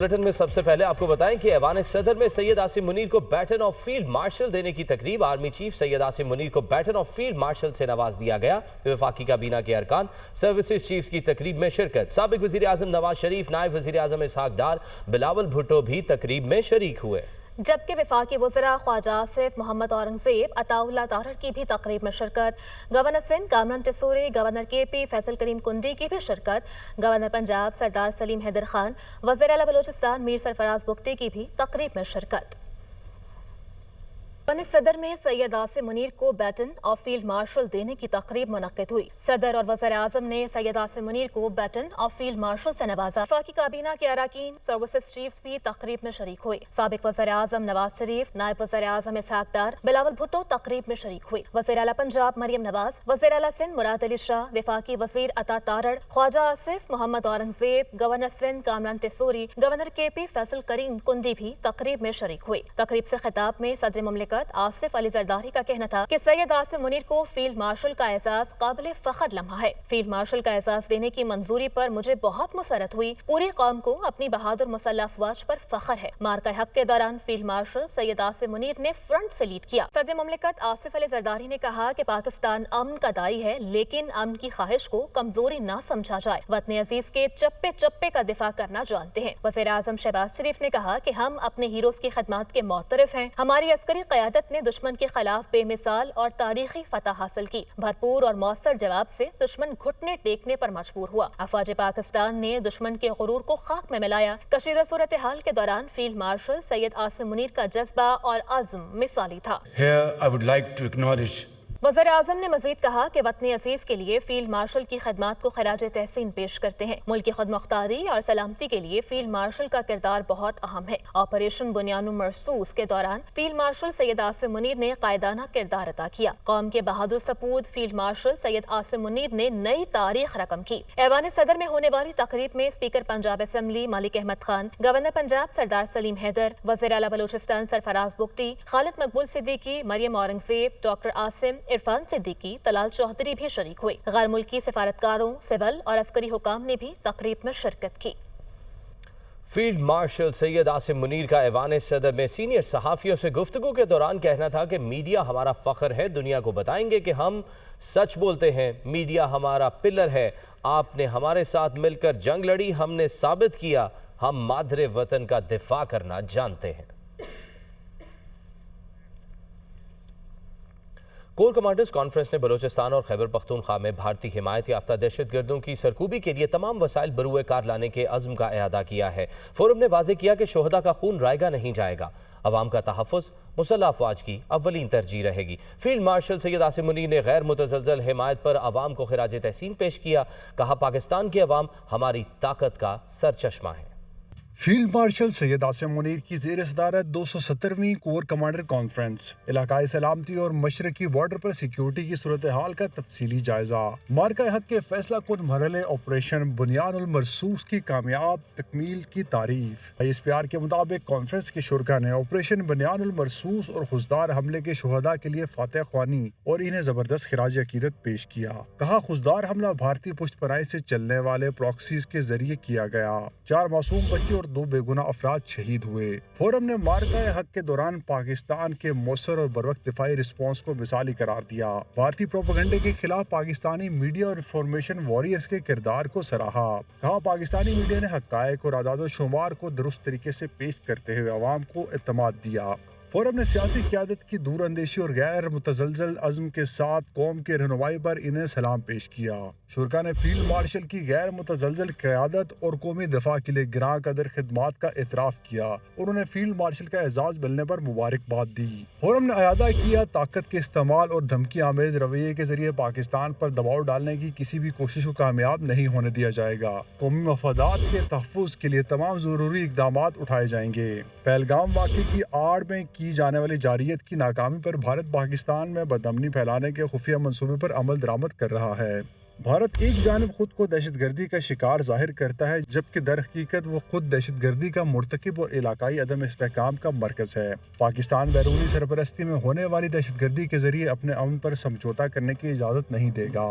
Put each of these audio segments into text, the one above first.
Bulletin में सबसे पहले आपको बताएं कि ऐवान सदर में सैयद आसिम मुनीर को बैटन ऑफ फील्ड मार्शल देने की तकरीब। आर्मी चीफ सैयद आसिम मुनीर को बैटन ऑफ फील्ड मार्शल से नवाज दिया गया। वफाकी काबीना के अरकान सर्विसेज चीफ्स की तकरीब में शिरकत। साबिक वज़ीर आज़म नवाज शरीफ, नायब वज़ीर आज़म इसहाक डार, बिलावल भुट्टो भी तकरीब में शरीक हुए। जबकि वफाकी वज़रा ख्वाजा आसिफ, मोहम्मद औरंगज़ेब, अताउल्लाह तारड़ की भी तकरीब में शिरकत। Governor Sindh Kamran Tessori, governor KP Faisal Karim Kundi की भी शिरकत। गवर्नर पंजाब सरदार सलीम हैदर खान, वज़ीर आला बलोचिस्तान मीर सरफराज बुगटी की भी तकरीब में शिरकत। सदर में सैयद आसिम मुनीर को बैटन ऑफ फील्ड मार्शल देने की तकरीब मुनक्किद हुई। सदर और वज़ीर आज़म ने सैयद आसिम मुनीर को बैटन ऑफ फील्ड मार्शल से नवाजा। वफाकी काबीना के अरकान सर्विसेज चीफ्स भी तकरीब में शरीक हुए। साबिक वज़ीर आज़म नवाज शरीफ, नायब वज़ीर आज़म इसहाक डार, बिलावल भुट्टो तकरीब में शरीक हुए। वज़ीर आला पंजाब मरियम नवाज, वज़ीर आला सिंध मुराद अली शाह, वफाकी वज़ीर Atta Tarar, Khawaja Asif, Muhammad Aurangzeb, governor Sindh Kamran Tessori, governor KP Faisal Karim Kundi भी तकरीब में शरीक हुए। तकरीब से खिताब में सदर मुमलिकत आसिफ अली जरदारी का कहना था कि सैयद आसिम मुनीर को फील्ड मार्शल का एजाज काबिल फख्र लम्हा है। फील्ड मार्शल का एजाज देने की मंजूरी पर मुझे बहुत मुसरत हुई। पूरी कौम को अपनी बहादुर मुसल्लह अफवाज पर फख्र है। मार्का हक के दौरान फील्ड मार्शल सैयद आसिम मुनीर ने फ्रंट से लीड किया। सदर मुमलिकत आसिफ अली जरदारी ने कहा कि पाकिस्तान अमन का दाई है, लेकिन अमन की ख्वाहिश को कमजोरी न समझा जाए। वतन अजीज के चप्पे चप्पे का दिफा करना जानते हैं। वज़ीर आज़म शहबाज शरीफ ने कहा कि हम अपने हीरोज की खदमात के मोतरफ हैं। हमारी अस्करी क़यादत ने दुश्मन के खिलाफ बेमिसाल और तारीखी फतह हासिल की। भरपूर और मौसर जवाब से दुश्मन घुटने टेकने पर मजबूर हुआ। अफवाज पाकिस्तान ने दुश्मन के गुरूर को खाक में मिलाया। कशीदा सूरत हाल के दौरान फील्ड मार्शल सैयद आसिम मुनीर का जज्बा और अज़्म मिसाली था। वज़ीर आज़म ने मजीद कहा कि वतन अजीज के लिए फील्ड मार्शल की खदमात को खराज तहसीन पेश करते हैं। मुल्क की खुद मुख्तारी और सलामती के लिए फील्ड मार्शल का किरदार बहुत अहम है। ऑपरेशन बुनियान मरसूस के दौरान फील्ड मार्शल सैयद आसिम मुनीर ने कायदाना किरदार अदा किया। कौम के बहादुर सपूत फील्ड मार्शल सैयद आसिम मुनीर ने नई तारीख रकम की। ऐवान सदर में होने वाली तकरीब में speaker Punjab assembly Malik Ahmad Khan, governor Punjab Sardar Saleem Haider, वज़ीर आला बलोचिस्तान सरफराज बुगटी, खालिद मकबूल सिद्दीकी, मरियम औरंगज़ेब, डॉक्टर आसिम, इरफान सिद्दीकी, तलाल चौधरी भी शरीक हुए। गैर मुल्की सफारतकारों, सिविल और अस्करी हुकाम ने भी तकरीब में शिरकत की। फील्ड मार्शल सैयद आसिम मुनीर का ऐवान सदर में सीनियर सहाफ़ियों से गुफ्तगू के दौरान कहना था कि मीडिया हमारा फ़ख्र है, दुनिया को बताएंगे कि हम सच बोलते हैं। मीडिया हमारा पिलर है। आपने हमारे साथ मिलकर जंग लड़ी, हमने साबित किया हम मादरे वतन का दिफा करना जानते हैं। कोर कमांडर्स कॉन्फ्रेंस ने बलोचिस्तान और खैबर पख्तूनख्वा में भारतीय हिमायत याफ्ता दहशतगर्दों की सरकूबी के लिए तमाम वसाइल बरूए कार लाने के अज़्म का इआदा किया है। फोरम ने वाज़ेह किया कि शोहदा का खून रायगा नहीं जाएगा। अवाम का तहफ़्फ़ुज़ मुसल्लह अफ़वाज की अव्वलीन तरजीह रहेगी। फील्ड मार्शल सैयद आसिम मुनीर ने गैर मुतज़लज़ल हिमायत पर अवाम को खिराज तहसीन पेश किया। कहा, पाकिस्तान की अवाम हमारी ताकत का सरचश्मा है। फील्ड मार्शल सैयद आसिम मुनीर की ज़ेर सदारत 270वीं कोर कमांडर कॉन्फ्रेंस इलाकाई सलामती और मशरकी बॉर्डर पर सिक्योरिटी की सूरत हाल का तफसीली जायजा। मार्का हक के फैसला कुन मरहले ऑपरेशन बुनियानुल मरसूस की कामयाब तकमील की तारीफ। ISPR के मुताबिक कॉन्फ्रेंस के शुरका ने ऑपरेशन बुनियानुल मरसूस और खुजदार हमले के शुहदा के लिए फातह ख्वानी और इन्हें जबरदस्त खिराज अकीदत पेश किया। कहा, खुजदार हमला भारतीय पुष्टपनाही से चलने वाले प्रॉक्सीज के जरिए किया गया। 4 मासूम बच्चे और 2 बेगुनाह अफराद शहीद हुए। फोरम ने मार्का हक के दौरान पाकिस्तान के मौसर और बरवक्त दिफाई रिस्पॉन्स को मिसाली करार दिया। भारतीय प्रोपेगेंडे के खिलाफ पाकिस्तानी मीडिया और इंफॉर्मेशन वॉरियर्स के किरदार को सराहा। कहा, पाकिस्तानी मीडिया ने हक़ाइक़ और आदाद शुमार को दुरुस्त तरीके से पेश करते हुए अवाम को एतमाद दिया। फोरम ने सियासी क़यादत की दूर अंदेशी और गैर मुतज़लज़ल अज़्म के साथ कौम की रहनुमाई पर इन्हें सलाम पेश किया। शुरका ने फील्ड मार्शल की गैर मुतज़लज़ल क़यादत और कौमी दफा के लिए गिरां कदर खिदमात का एतराफ़ किया। उन्होंने फील्ड मार्शल का एजाज़ मिलने पर मुबारकबाद दी। फोरम ने अयादा किया, ताकत के इस्तेमाल और धमकी आमेज रवैये के जरिए पाकिस्तान पर दबाव डालने की किसी भी कोशिश को कामयाब नहीं होने दिया जाएगा। कौमी मफादात के तहफ़्फ़ुज़ के लिए तमाम ज़रूरी इक़दामात उठाए जाएंगे। पहलगाम वाक़े की आड़ में की जाने वाली जारियत की नाकामी पर भारत पाकिस्तान में बदअमनी फैलाने के खुफिया मंसूबे पर अमल दरामद कर रहा है। भारत एक जानिब खुद को दहशतगर्दी का शिकार जाहिर करता है, जबकि दर हकीकत वो खुद दहशतगर्दी का मुर्तकिब और इलाकाई अदम इस्तेहकाम का मरकज है। पाकिस्तान बैरूनी सरपरस्ती में होने वाली दहशतगर्दी के जरिए अपने अमन पर समझौता करने की इजाज़त नहीं देगा।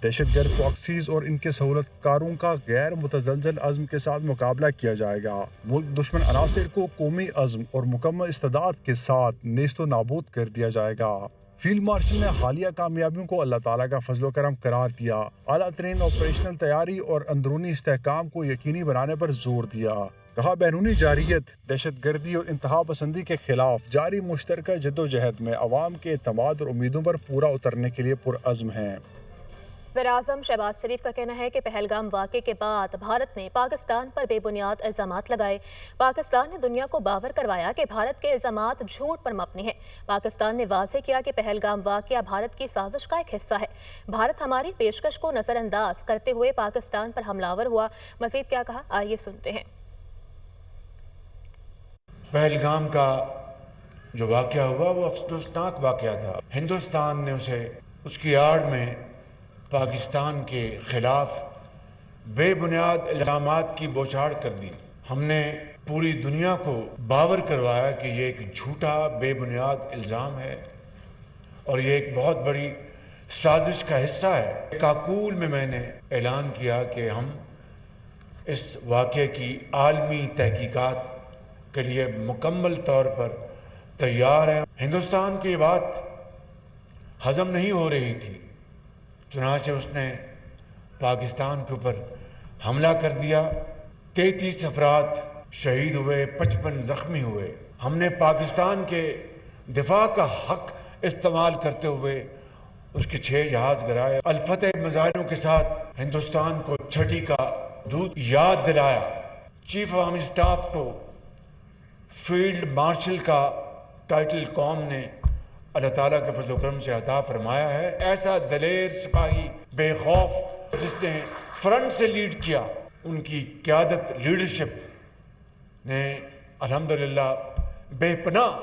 دہشت گرد پراکسیز اور ان کے سہولت کاروں کا غیر متزلزل عزم کے ساتھ مقابلہ کیا جائے گا۔ ملک دشمن عناصر کو قومی عزم اور مکمل استعداد کے ساتھ نیست و نابود کر دیا جائے گا۔ فیلڈ مارشل نے حالیہ کامیابیوں کو اللہ تعالیٰ کا فضل و کرم قرار دیا، اعلیٰ ترین آپریشنل تیاری اور اندرونی استحکام کو یقینی بنانے پر زور دیا۔ کہا بیرونی جارحیت، دہشت گردی اور انتہا پسندی کے خلاف جاری مشترکہ جدوجہد میں عوام کے اعتماد اور امیدوں پر پورا اترنے کے لیے پرعزم ہیں۔ وزیراعظم شہباز شریف کا کہنا ہے کہ پہلگام واقعے کے بعد بھارت نے پاکستان پر بے بنیاد الزامات لگائے۔ پاکستان نے دنیا کو باور کروایا کہ بھارت کے الزامات جھوٹ پر مبنی ہیں۔ پاکستان نے واضح کیا کہ پہلگام واقعہ بھارت کی سازش کا ایک حصہ ہے۔ بھارت ہماری پیشکش کو نظر انداز کرتے ہوئے پاکستان پر حملہ آور ہوا۔ مزید کیا کہا، آئیے سنتے ہیں۔ پہلگام کا جو واقعہ ہوا وہ افسوسناک واقعہ تھا۔ ہندوستان نے اس کی آڑ میں پاکستان کے خلاف بے بنیاد الزامات کی بوچھاڑ کر دی۔ ہم نے پوری دنیا کو باور کروایا کہ یہ ایک جھوٹا بے بنیاد الزام ہے اور یہ ایک بہت بڑی سازش کا حصہ ہے۔ کاکول میں نے اعلان کیا کہ ہم اس واقعے کی عالمی تحقیقات کے لیے مکمل طور پر تیار ہیں۔ ہندوستان کی یہ بات ہضم نہیں ہو رہی تھی، چنانچہ اس نے پاکستان کے اوپر حملہ کر دیا۔ 33 افراد شہید ہوئے، 55 زخمی ہوئے۔ ہم نے پاکستان کے دفاع کا حق استعمال کرتے ہوئے اس کے 6 جہاز گرائے۔ الفتح مظاہروں کے ساتھ ہندوستان کو چھٹی کا دودھ یاد دلایا۔ چیف آف آرمی اسٹاف کو فیلڈ مارشل کا ٹائٹل قوم نے اللہ تعالیٰ کے فضل و کرم سے عطا فرمایا ہے۔ ایسا دلیر سپاہی بے خوف جس نے فرنٹ سے لیڈ کیا، ان کی قیادت لیڈرشپ نے الحمدللہ بے پناہ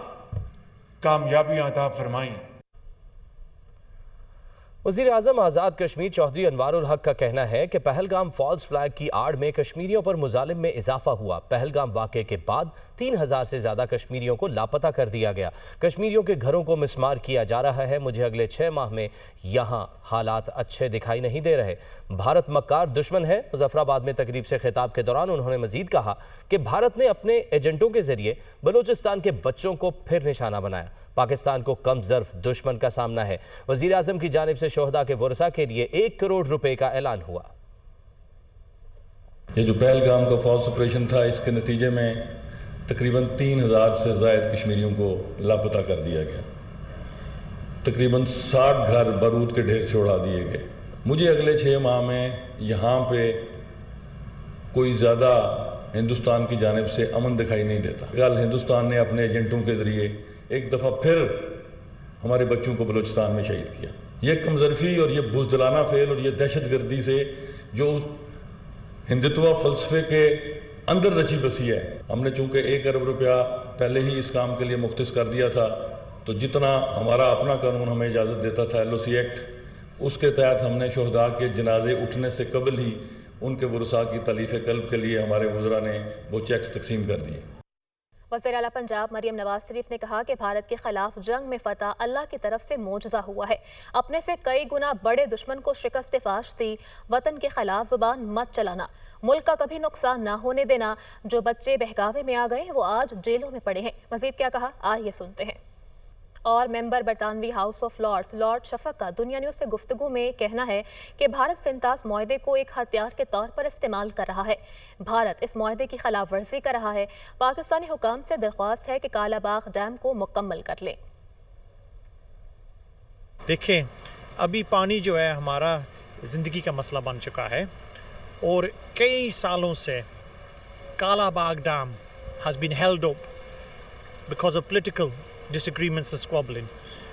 کامیابیاں عطا فرمائیں۔ وزیر اعظم آزاد کشمیر چودھری انوار الحق کا کہنا ہے کہ پہلگام فالس فلیگ کی آڑ میں کشمیریوں پر مظالم میں اضافہ ہوا۔ پہلگام واقعے کے بعد 3000 سے زیادہ کشمیریوں کو لاپتہ کر دیا گیا۔ کشمیریوں کے گھروں کو مسمار کیا جا رہا ہے۔ مجھے اگلے 6 ماہ میں یہاں حالات اچھے دکھائی نہیں دے رہے۔ بھارت مکار دشمن ہے۔ مظفر آباد میں تقریب سے خطاب کے دوران انہوں نے مزید کہا کہ بھارت نے اپنے ایجنٹوں کے ذریعے بلوچستان کے بچوں کو پھر نشانہ بنایا۔ پاکستان کو کم ظرف دشمن کا سامنا ہے۔ وزیر اعظم کی جانب سے شہداء کے ورثاء کے لیے 1 کروڑ روپے کا اعلان ہوا۔ یہ جو پہلگام کا فالس آپریشن تھا، اس کے نتیجے میں تقریباً 3000 سے زائد کشمیریوں کو لاپتہ کر دیا گیا۔ تقریباً 60 گھر بارود کے ڈھیر سے اڑا دیے گئے۔ مجھے اگلے 6 ماہ میں یہاں پہ کوئی زیادہ ہندوستان کی جانب سے امن دکھائی نہیں دیتا۔ کل ہندوستان نے اپنے ایجنٹوں کے ذریعے ایک دفعہ پھر ہمارے بچوں کو بلوچستان میں شہید کیا۔ یہ کمظرفی اور یہ بزدلانہ فعل اور یہ دہشت گردی سے جو ہندتوا فلسفے کے اندر رچی بسی ہے، ہم نے چونکہ 1 ارب روپیہ پہلے ہی اس کام کے لیے مختص کر دیا تھا، تو جتنا ہمارا اپنا قانون ہمیں اجازت دیتا تھا LOC ایکٹ، اس کے تحت ہم نے شہداء کے جنازے اٹھنے سے قبل ہی ان کے ورثاء کی تلیف قلب کے لیے ہمارے وزراء نے وہ چیکس تقسیم کر دیے۔ وزیر اعلیٰ پنجاب مریم نواز شریف نے کہا کہ بھارت کے خلاف جنگ میں فتح اللہ کی طرف سے معجزہ ہوا ہے۔ اپنے سے کئی گنا بڑے دشمن کو شکست فاش دی۔ وطن کے خلاف زبان مت چلانا، ملک کا کبھی نقصان نہ ہونے دینا۔ جو بچے بہکاوے میں آ گئے وہ آج جیلوں میں پڑے ہیں۔ مزید کیا کہا، آئیے سنتے ہیں۔ اور ممبر برطانوی ہاؤس آف لارڈز لارڈ شفق کا دنیا نیوز سے گفتگو میں کہنا ہے کہ بھارت سنتاس معاہدے کو ایک ہتھیار کے طور پر استعمال کر رہا ہے۔ بھارت اس معاہدے کی خلاف ورزی کر رہا ہے۔ پاکستانی حکام سے درخواست ہے کہ کالا باغ ڈیم کو مکمل کر لیں۔ دیکھیں، ابھی پانی جو ہے ہمارا زندگی کا مسئلہ بن چکا ہے، اور کئی سالوں سے Kala Bagh dam has been held up because of political disagreements and squabbling،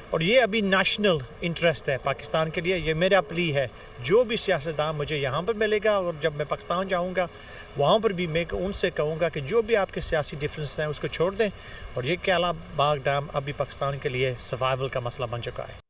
اور یہ ابھی نیشنل انٹرسٹ ہے پاکستان کے لیے۔ یہ میرا پلی ہے، جو بھی سیاستدان مجھے یہاں پر ملے گا اور جب میں پاکستان جاؤں گا وہاں پر بھی میں ان سے کہوں گا کہ جو بھی آپ کے سیاسی ڈفرینس ہیں اس کو چھوڑ دیں، اور یہ کالا باغ ڈیم ابھی پاکستان کے لیے سروائیول کا مسئلہ بن چکا ہے۔